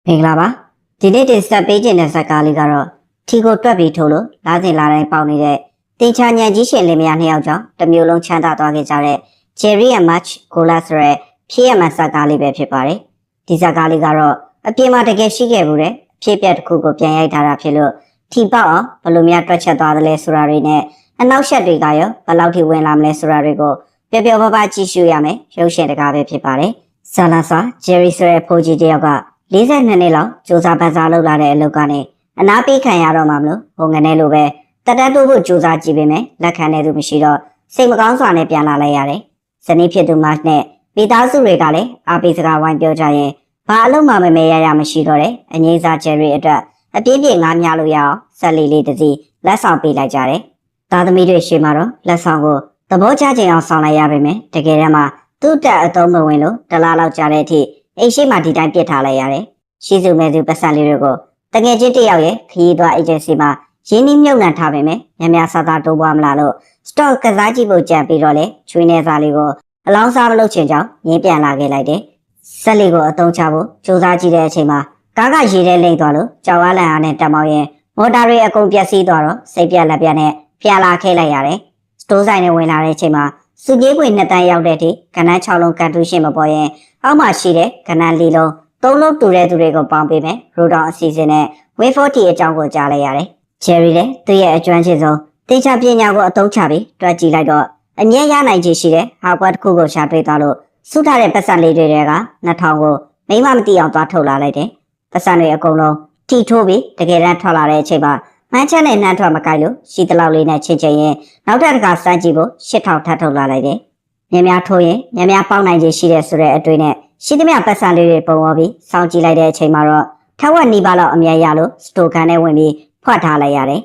မင်္ဂလာပါဒီနေ့တင်ဆက်ပေးခြင်းတဲ့ဇာတ်ကားလေးကတော့ထီကိုတွက်ပြီးထိုးလို့လာစဉ်လာတိုင်းပေါက်နေတဲ့တင်ချာညံကြီးရှင်လင်မယားနှစ်ယောက်ကြောင့်တစ်မျိုးလုံးချမ်းသာသွားခဲ့ကြတဲ့ Jerry and March ကိုလာဆိုတဲ့ဖြစ်ရမှန်ဇာတ်ကားလေးပဲဖြစ်ပါတယ်ဒီဇာတ်ကားလေးကတော့အပြင်မှာတကယ်ရှိခဲ့ဘူးတဲ့အဖြစ်အပျက်တစ်ခုကိုပြန်ရိုက်ထားတာဖြစ်လို့ထီပေါက်အောင်ဘယ်လိုများတွက်ချက်သွားသလဲဆိုတာတွေနဲ့အနောက်ရှက်တွေကရောဘယ်လောက်ထိဝင်လာမလဲဆိုတာတွေကိုပျော်ပျော်ပါးပါးကြည့်ရှုရမယ်ရုပ်ရှင်တကားပဲဖြစ်ပါတယ်ဆာလာဆာ Jerry ဆိုတဲ့ဖိုးကြီးတယောက်က42နှစ်လောက်စူးစမ်းပန်းစားလုပ်လာတဲ့အလုပ်ကနေအနာပေးခံရတော့မှမလို့ဟိုငနဲ့လိုပဲတတတ်တိုးဖို့စူးစမ်းကြည့်ပေမဲ့လက်ခံတဲ့သူမရှိတော့စိတ်မကောင်းစွာနဲ့ပြန်လာလိုက်ရတယ်။ဇနီးဖြစ်သူမတ်နဲ့မိသားစုတွေကလည်းအားပေးစကားဝိုင်းပြောကြရင်ဘာအလုပ်မှမမဲရမရှိတော့တဲ့အငိမ့်စားဂျယ်ရီအတွက်အပြင်းပြေငားများလို့ရအောင်ဆက်လီလေးတစ်စီးလက်ဆောင်ပေးလိုက်ကြတယ်။သားသမီးတွေရှေ့မှာတော့လက်ဆောင်ကိုသဘောကျကျအောင်ဆောင်လိုက်ရပေမဲ့တကယ်တမ်းမှာသူ့တက်အသုံးမဝင်လို့တလားလောက်ကြာတဲ့အထိအိမ်ရှိမှဒီတိုင်းပြစ်ထားလိုက်ရတယ်။ရှိစုမဲ့သူပတ်စံလေးတွေကိုတငယ်ချင်းတယောက်ရဲ့ခရီးသွားအေဂျင်စီမှာရင်းနှီးမြှုပ်နှံထားပေမဲ့ညများစားသားတိုးပွားမလာလို့ stock ကစားကြည့်ဖို့ကြံပြီးတော့လေချွေးနေစားလေးကိုအလောင်းစားမလုပ်ချင်ကြောင်းငင်းပြန်လာခဲ့လိုက်တယ်။ဆက်လေးကိုအသုံးချဖို့စူးစမ်းကြည့်တဲ့အချိန်မှာကားကရေထဲလိမ့်သွားလို့ကြောက်အားလန့်အားနဲ့တက်မောင်းရင်မော်တာတွေအကုန်ပျက်စီးသွားတော့စိတ်ပြက်လက်ပြက်နဲ့ပြန်လာခဲ့လိုက်ရတယ်။စတိုးဆိုင်နဲ့ဝင်လာတဲ့အချိန်မှာစုကြီးပွင့်2တန်းရောက်တဲ့အထိကဏ္ဍ6လုံးကန်တူးရှင်းမပေါ်ရင်အောက်မှာရှိတဲ့ကဏ္ဍ4လုံး3လုံးတူတဲ့သူတွေကိုပေါင်းပေးမယ်ရိုဒေါင်အစီအစဉ်နဲ့ Wave 40အကြောင်းကိုကြားလိုက်ရတယ်။ Jerry လည်းသူ့ရဲ့အကျွမ်းကျင်ဆုံးတင်ချပညာကိုအသုံးချပြီးတွက်ကြည့်လိုက်တော့အမြဲရနိုင်ခြေရှိတဲ့ဟာကွက်တစ်ခုကိုရှာတွေ့သွားလို့စုထားတဲ့ပတ်စံလေးတွေက2000ကိုမိမမသိအောင်သွားထုတ်လာလိုက်တယ်။ပတ်စံတွေအကုန်လုံးထိထိုးပြီးတကယ်တမ်းထွက်လာတဲ့အချိန်မှာမှန်းချက်နဲ့နှမ်းထွက်မကိုက်လို့ရှိတလောက်လေးနဲ့ချင်းချင်းရင်နောက်တစ်ခါစမ်းကြည့်ဖို့8000ထပ်ထုတ်လာလိုက်တယ်။များများထိုးရင်များများပေါက်နိုင်ခြေရှိတဲ့ဆိုတဲ့အတွေ့နဲ့ရှိသမျှပတ်စံလေးတွေပုံပေါ်ပြီးစောင့်ကြည့်လိုက်တဲ့အချိန်မှာတော့ထက်ဝက်နီးပါးလောက်အမြဲရလို့စတိုကန်နဲ့ဝင်ပြီးဖွက်ထားလိုက်ရတယ်။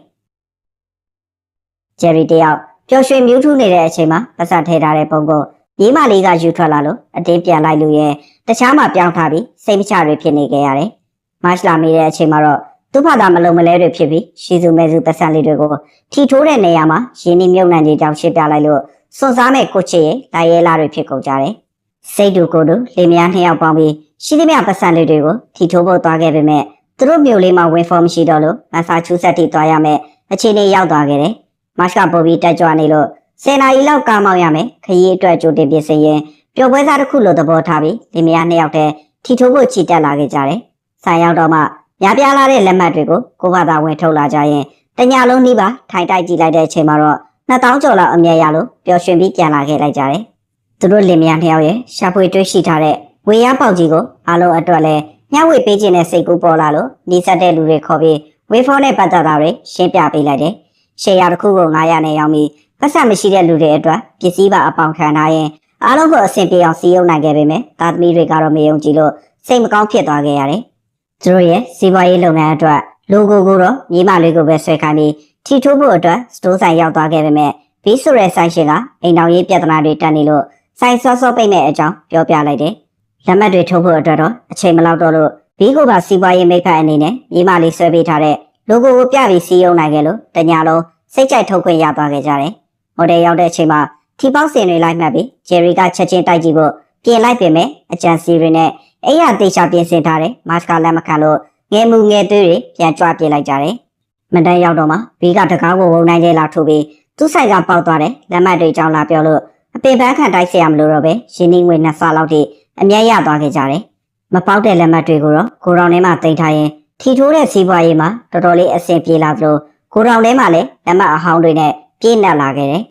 Jerry တယောက်ပျော်ရွှင်မြူးထူးနေတဲ့အချိန်မှာပတ်စံထည့်ထားတဲ့ပုံကိုရေးမလေးကယူထွက်လာလို့အတင်းပြန်လိုက်လို့ရဲ့တခြားမှာပြောင်းထားပြီးစိတ်မချတွေဖြစ်နေကြရတယ်။မတ်လာမိတဲ့အချိန်မှာတော့သူ့ဘာသာမလုံးမလဲတွေဖြစ်ပြီးရှီစုမဲစုပတ်စံလေးတွေကိုထီထိုးတဲ့နေရာမှာရင်းနှီးမြုပ်နှံခြင်းကြောင့်ရှင်းပြလိုက်လို့စွန့်စားမဲ့ကိုချစ်ရဲ့လာရဲလာတွေဖြစ်ကုန်ကြတယ်။စိတ်တူကိုယ်တူလေမယား2ယောက်ပေါင်းပြီးရှိသမျှပတ်စံလေးတွေကိုထီထိုးဖို့သွားခဲ့ပေမဲ့သူတို့မြို့လေးမှာဝင်ဖော်မရှိတော့လို့မက်ဆာချူးဆက်ထိသွားရမယ်အခြေအနေရောက်သွားခဲ့တယ်။မတ်ကပိုပြီးတက်ကြွနေလို့10နာရီလောက်ကားမောင်းရမယ်ခရီးအတွက်ကြိုတင်ပြင်ဆင်ရင်ပျော်ပွဲစားတစ်ခုလိုသဘောထားပြီးလေမယား2ယောက်တည်းထီထိုးဖို့ချီတက်လာခဲ့ကြတယ်။ဆိုင်ရောက်တော့မှများပြားလာတဲ့လက်မှတ်တွေကိုကိုဘာသာဝင်ထုတ်လာကြရင်တညလုံးနှီးပါထိုင်တိုက်ကြည့်လိုက်တဲ့အချိန်မှာတော့2000ကျော်လောက်အမြဲရလို့ပျော်ရွှင်ပြီးပြန်လာခဲ့လိုက်ကြတယ်။သူတို့လင်မယား2ယောက်ရဲ့ရှာဖွေတွေ့ရှိထားတဲ့ဝေရပေါက်ကြီးကိုအားလုံးအတွက်လည်းမျှဝေပေးခြင်းနဲ့စိတ်ကူးပေါ်လာလို့နှီးစက်တဲ့လူတွေခေါ်ပြီးဝေဖောနဲ့ပတ်သက်တာတွေရှင်းပြပေးလိုက်တယ်။ရှယ်ယာတစ်ခုကို900နဲ့ရောင်းပြီးပတ်စံမရှိတဲ့လူတွေအတွက်ပစ္စည်းပါအပေါင်ခံထားရင်အားလုံးကိုအဆင်ပြေအောင်စီးရုံနိုင်ခဲ့ပေမဲ့သားသမီးတွေကတော့မယုံကြည်လို့စိတ်မကောင်းဖြစ်သွားခဲ့ရတယ်။သူတို့ရဲ့စီးပွားရေးလုပ်ငန်းအတွက်လိုဂိုကိုတော့ညီမလေးကိုပဲဆွဲခိုင်းပြီးထီထိုးဖို့အတွက်စတိုးဆိုင်ရောက်သွားခဲ့ပေမဲ့ဘီဆိုတဲ့ဆိုင်ရှင်ကအိမ်တော်ရေးပြဿနာတွေတက်နေလို့ဆိုင်စောစောပိတ်မဲ့အကြောင်းပြောပြလိုက်တယ်။လက်မှတ်တွေထုတ်ဖို့အတွက်တော့အချိန်မလောက်တော့လို့ဘီကိုပါစီးပွားရေးမိတ်ဖက်အနေနဲ့ညီမလေးဆွဲပေးထားတဲ့လိုဂိုကိုပြပြီးစီးရုံနိုင်ခဲ့လို့တညလုံးစိတ်ကြိုက်ထုတ်ခွင့်ရသွားခဲ့ကြတယ်။ဟိုတယ်ရောက်တဲ့အချိန်မှာထီပေါက်စင်တွေလိုက်မှတ်ပြီးဂျယ်ရီကချက်ချင်းတိုက်ကြည့်ဖို့ပြင်လိုက်ပေမဲ့အကြံစီတွေနဲ့အိမ်ရတေချာပြင်ဆင်ထားတဲ့မတ်ကလက်မခံလို့ငယ်မှုငယ်သွေးတွေပြန်ကြွပြစ်လိုက်ကြတယ်။မန်တန်ရောက်တော့မှဘီကတကားကိုဝုံနိုင်ကြလာထိုးပြီးသူ့ဆိုင်ကပေါက်သွားတဲ့လက်မှတ်တွေကြောင်းလာပြောလို့အပင်ပန်းခံတိုက်เสียရမလို့တော့ပဲရင်းနှီးငွေ2ဆလောက်ထိအမြဲရသွားခဲ့ကြတယ်။မပေါက်တဲ့လက်မှတ်တွေကိုတော့ကိုရောင်ထဲမှာတင်ထားရင်ထီထိုးတဲ့စီးပွားရေးမှာတော်တော်လေးအဆင်ပြေလာသလိုကိုရောင်ထဲမှာလည်းလက်မှတ်အဟောင်းတွေနဲ့ပြည့်နှက်လာခဲ့တယ်။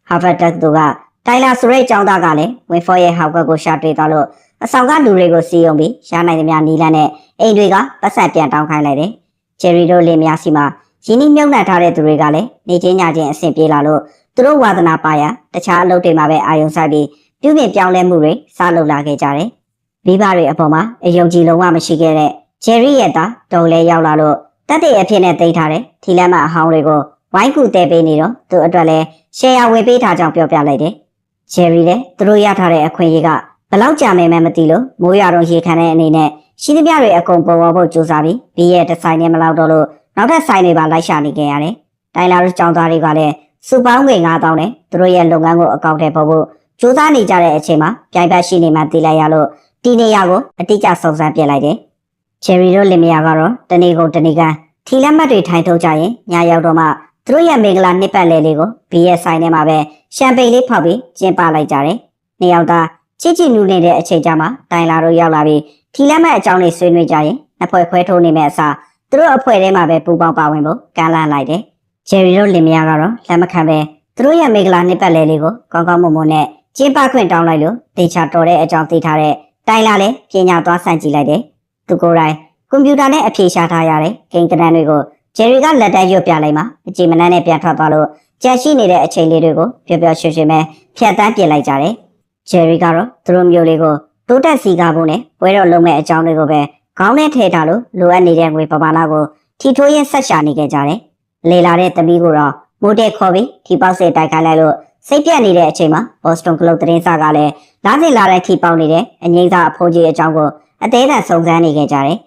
Harvard တက္ကသိုလ်ကတိုင်လာဆိုတဲ့ကျောင်းသားကလည်းဝင်ဖော်ရဲ့ဟောက်ကွက်ကိုရှာတွေ့သွားလို့အဆောင်ကလူတွေကိုစီးရုံပြီးရနိုင်သမျှနီးလန်းနဲ့အိမ်တွေကပတ်ဆက်ပြန်တောင်းခိုင်းလိုက်တယ်။ Jerry တို့လင်မယားစီမှာရင်းနှီးမြှုပ်နှံထားတဲ့သူတွေကလည်းနေချင်းညချင်းအဆင်ပြေလာလို့သူတို့ဝါသနာပါရတခြားအလုပ်တွေမှာပဲအာရုံစိုက်ပြီးပြုပြင်ပြောင်းလဲမှုတွေစလုပ်လာခဲ့ကြတယ်။မိဘတွေအပေါ်မှာအယုံကြည်လုံးဝမရှိခဲ့တဲ့ Jerry ရဲ့သားတုံလဲရောက်လာလို့တက်တဲ့အဖြစ်နဲ့တိတ်ထားတဲ့ထီလက်မအဟောင်းတွေကိုဝိုင်းကူတဲပေးနေတော့သူအတွက်လည်းရှယ်ယာဝင်ပေးထားကြောင်းပြောပြလိုက်တယ်။ Jerry လည်းသူတို့ရထားတဲ့အခွင့်အရေးကဘလောက်ကြာမယ်မှမသိလို့မိုးရွာတော့ရေခံတဲ့အနေနဲ့ရှိသမျှတွေအကုန်ပုံပေါ်ဖို့ကြိုးစားပြီးဘီရဲ့တစ်ဆိုင်နဲ့မလောက်တော့လို့နောက်ထပ်ဆိုင်တွေပါလိုက်ရှာနေကြရတယ်။တိုင်လာတို့ကျောင်းသားတွေကလည်းစုပေါင်းငွေ9000နဲ့သူတို့ရဲ့လုပ်ငန်းကိုအကောင့်ထဲပေါ်ဖို့ကြိုးစားနေကြတဲ့အချိန်မှာပြိုင်ဘက်ရှိနေမှသိလိုက်ရလို့ ဒီနေရာကိုအတိအကျစုံစမ်းပြလိုက်တယ်။ဂျယ်ရီတို့လင်မယားကတော့တနေ့ကုန်တနေ့ကန်ထီလက်မှတ်တွေထိုင်ထုတ်ကြရင်ညရောက်တော့မှသူတို့ရဲ့မင်္ဂလာနှစ်ပတ်လည်လေးကိုဘီရဲ့ဆိုင်ထဲမှာပဲရှမ်ပိန်လေးဖောက်ပြီးကျင်းပလိုက်ကြတယ်။နှစ်ယောက်သားချစ်ချစ်နူးနေတဲ့အချိန်ကြာမှတိုင်လာတို့ရောက်လာပြီးထီလက်မှတ်အကြောင်းလေးဆွေးနွေးကြရင်နှစ်ဖွဲ့ခွဲထိုးနေမဲ့အစားသူတို့အဖွဲ့ထဲမှာပဲပူပေါင်းပါဝင်ဖို့ကမ်းလှမ်းလိုက်တယ်။ဂျယ်ရီတို့လင်မယားကတော့လက်မခံပဲသူတို့ရဲ့မင်္ဂလာနှစ်ပတ်လည်လေးကိုကောင်းကောင်းမွန်မွန်နဲ့ကျင်းပခွင့်တောင်းလိုက်လို့တေချာတော်တဲ့အကြောင်းသိထားတဲ့တိုင်လာလည်းပညာသွားဆန့်ကြည့်လိုက်တယ်။သူကိုယ်တိုင်ကွန်ပျူတာနဲ့အဖြေရှာထားရတဲ့ဂိမ်းကနန်းတွေကိုဂျယ်ရီကလက်တန်းရွတ်ပြလိုက်မှအကြည်မနှမ်းနဲ့ပြန်ထွက်သွားလို့ကြံရှိနေတဲ့အချိန်လေးတွေကိုပျော်ပျော်ရွှင်ရွှင်ပဲဖြတ်တန်းပြင်လိုက်ကြတယ်။ဂျယ်ရီကတော့သူတို့မျိုးလေးကိုတိုးတက်စီကားဖို့နဲ့ပွဲတော်လုံးမဲ့အကြောင်းတွေကိုပဲခေါင်းထဲထည့်ထားလို့လိုအပ်နေတဲ့ငွေပမာဏကိုထီထိုးရင်းဆက်ရှာနေကြတယ်။လေလာတဲ့သမီးကိုတော့မိုးတဲ့ခေါ်ပြီးထီပေါက်စစ်တိုက်ခိုင်းလိုက်လို့စိတ်ပြတ်နေတဲ့အချိန်မှာဘော့စတွန်ကလုတ်သတင်းစာကလည်းလာစဉ်လာတိုင်းထီပေါက်နေတဲ့အငိမ့်စားအဖိုးကြီးအကြောင်းကိုအသေးအံစုံစမ်းနေကြတယ်။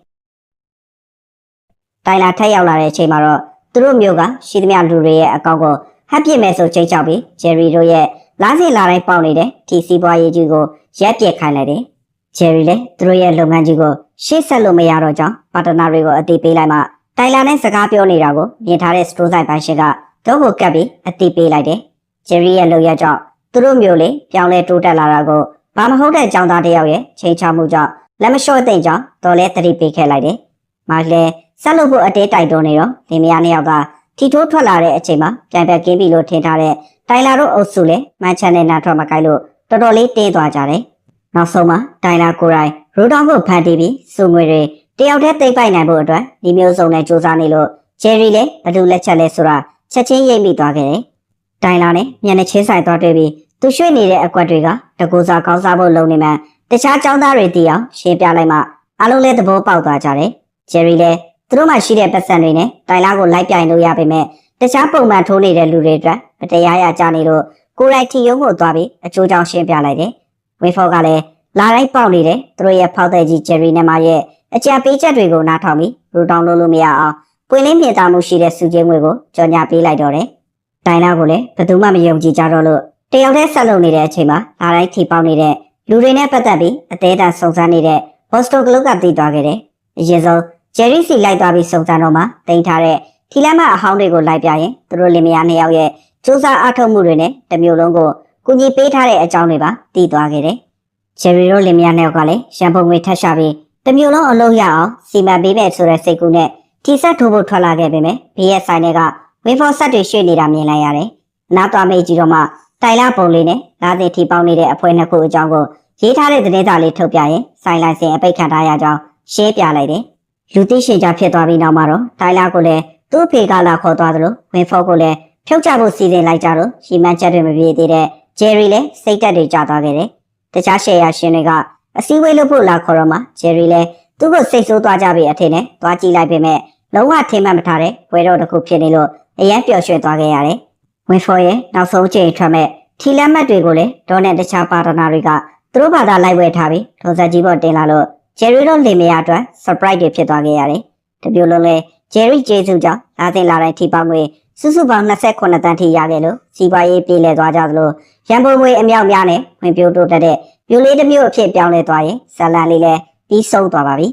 တိုင်လာထက်ရောက်လာတဲ့အချိန်မှာတော့သူတို့မျိုးကရှိသမျှလူတွေရဲ့အကောင့်ကိုဟပ်ပြစ်မယ်ဆိုချိန်ချောက်ပြီးဂျယ်ရီတို့ရဲ့လာစဉ်လာတိုင်းပေါက်နေတဲ့ထီစီးပွားရေးကြီးကိုရက်ပြက်ခိုင်းလိုက်တယ်။ဂျယ်ရီလည်းသူတို့ရဲ့လုပ်ငန်းကြီးကိုရှေ့ဆက်လို့မရတော့ကြောင်းပါတနာတွေကိုအတိပေးလိုက်မှတိုင်လာနဲ့စကားပြောနေတာကိုမြင်ထားတဲ့စတိုးဆိုင်ပိုင်ရှင်ကတော့ကိုကပ်ပြီးအတိပေးလိုက်တယ်။ဂျယ်ရီရဲ့လုပ်ရကြောင့်သူတို့မျိုးလေးပြောင်းလဲတိုးတက်လာတာကိုဘာမဟုတ်တဲ့ကြောင်သားတယောက်ရဲ့ချိန်ချမှုကြောင့်လက်မလျှော့သိမ့်ကြောင်းတော်လဲသတိပေးခဲ့လိုက်တယ်။မာလည်းဆက်လုပ်ဖို့အတဲတိုက်တွန်းနေတော့လင်မယားနှစ်ယောက်ကထီထိုးထွက်လာတဲ့အချိန်မှာပြန်ပြကင်းပြီလို့ထင်ထားတဲ့တိုင်လာတို့အုပ်စုလည်းမန်ချန်နဲ့နာထွက်မကိုက်လို့တော်တော်လေးတင်းသွားကြတယ်။နောက်ဆုံးမှာတိုင်လာကိုရိုင်းရိုတောင်းကိုဖန်တီးပြီးစုငွေတွေတယောက်တည်းသိမ့်ပိုက်နိုင်ဖို့အတွက်ဒီမျိုးစုံနဲ့စူးစမ်းနေလို့ဂျယ်ရီလည်းဘလူလက်ချက်လဲဆိုတာချက်ချင်းရိပ်မိသွားခဲ့တယ်။တိုင်လာနဲ့မျက်နှာချင်းဆိုင်သွားတွေ့ပြီးသူရွှေ့နေတဲ့အကွက်တွေကတကူစားကောင်းစားဖို့လုံနေမှတခြားចောင်းသားတွေတီးအောင်ရှင်းပြလိုက်မှအားလုံးလည်းသဘောပေါက်သွားကြတယ်။ဂျယ်ရီလည်းသူတို့မှရှိတဲ့ပတ်စံတွေနဲ့တိုင်လာကိုလိုက်ပြိုင်လို့ရပေမဲ့တခြားပုံမှန်ထိုးနေတဲ့လူတွေအတွက်မတရားရကြနေလို့ကိုရိုက်ထီယုံကိုသွားပြီးအချိုးချောင်းရှင်းပြလိုက်တယ်။ဝင်းဖော်ကလည်းလာတိုင်းပေါက်နေတယ်သူတို့ရဲ့ဖောက်တဲ့ကြီးဂျယ်ရီနဲ့မရဲ့အကြံပေးချက်တွေကိုနားထောင်ပြီးရူတောင်းလို့မရအောင်ပွင့်လင်းမြင်သာမှုရှိတဲ့စုချင်းငွေကိုကြော်ညာပေးလိုက်တော့တယ်။တိုင်လာကိုလည်းဘယ်သူမှမယုံကြည်ကြတော့လို့တယောက်တည်းဆက်လုပ်နေတဲ့အချိန်မှာလာတိုင်းထီပေါက်နေတဲ့လူတွေနဲ့ပတ်သက်ပြီးအသေးအံစုံစမ်းနေတဲ့ဘော့စတိုကလုတ်ကသိသွားခဲ့တယ်။အရင်ဆုံးဂျယ်ရီစီလိုက်သွားပြီးစုံစမ်းတော့မှတင်ထားတဲ့ထီလက်မအဟောင်းတွေကိုလိုက်ပြရင်သူတို့လင်မယားနှစ်ယောက်ရဲ့စူးစမ်းအားထုတ်မှုတွေနဲ့တမျိုးလုံးကိုကူညီပေးထားတဲ့အကြောင်းတွေပါသိသွားခဲ့တယ်။ဂျယ်ရီတို့လင်မယားနှစ်ယောက်ကလည်းရန်ပုံငွေထပ်ရှာပြီးတမျိုးလုံးအလုံးရအောင်စီမံပေးမယ်ဆိုတဲ့စိတ်ကူးနဲ့ထီဆက်ထိုးဖို့ထွက်လာခဲ့ပေမဲ့ဘေးရဲ့ဆိုင်တွေကဝင်းဖော်ဆက်တွေရွှေ့နေတာမြင်လိုက်ရတယ်။နောက်သွားမေးကြည့်တော့မှတိုင်လာပုံလေးနဲ့လာသည်ထီပေါင်းနေတဲ့အဖွဲနှစ်ခုအကြောင်းကိုရေးထားတဲ့သတင်းစာလေးထုတ်ပြရင်ဆိုင်လိုင်စင်အပိတ်ခံထားရကြောင်းရှင်းပြလိုက်တယ်။လူသိရှင်ကြားဖြစ်သွားပြီးနောက်မှာတော့တိုင်လာကိုလည်းသူ့ဖေကလာခေါ်သွားသလိုဝင်းဖော်ကိုလည်းဖြုတ်ချဖို့စီစဉ်လိုက်ကြတော့ရီမန်ချက်တွေမပြေသေးတဲ့ဂျယ်ရီလည်းစိတ်တက်တွေကျသွားခဲ့တယ်။တခြားရှယ်ယာရှင်တွေကအစည်းအဝေးလုပ်ဖို့လာခေါ်တော့မှဂျယ်ရီလည်းသူ့ကိုစိတ်ဆိုးသွားကြပြီအထင်နဲ့သွားကြည့်လိုက်ပေမဲ့လုံးဝထင်မှတ်မထားတဲ့ဘွဲတော်တစ်ခုဖြစ်နေလို့အရန်ပျော်ရွှင်သွားခဲ့ရတယ်။ဝင်းဖော်ရဲ့နောက်ဆုံးချိန်ထွက်မဲ့ထီလက်မှတ်တွေကိုလည်းဒေါ်နဲ့တခြားပါတနာတွေကသူတို့ဘာသာလိုက်ဝဲထားပြီးထုံးစံကြီးပေါ်တင်လာလို့ဂျယ်ရီတို့လင်မယားအတွက် surprise တွေဖြစ်သွားခဲ့ရတယ်။တပြိုလုံးလဲဂျယ်ရီကျေးဇူးကြောင့်လာတင်လာတဲ့ထီပေါင်းငွေစုစုပေါင်း28တန်းထိရခဲ့လို့စီးပွားရေးပြေးလဲသွားကြသလိုရန်ပုံငွေအမြောက်များနဲ့ဝင်ပြိုးတိုးတက်တဲ့ပြိုလေးတစ်မျိုးအဖြစ်ပြောင်းလဲသွားရင်ဇလန်လေးလည်းပြီးဆုံးသွားပါပြီ။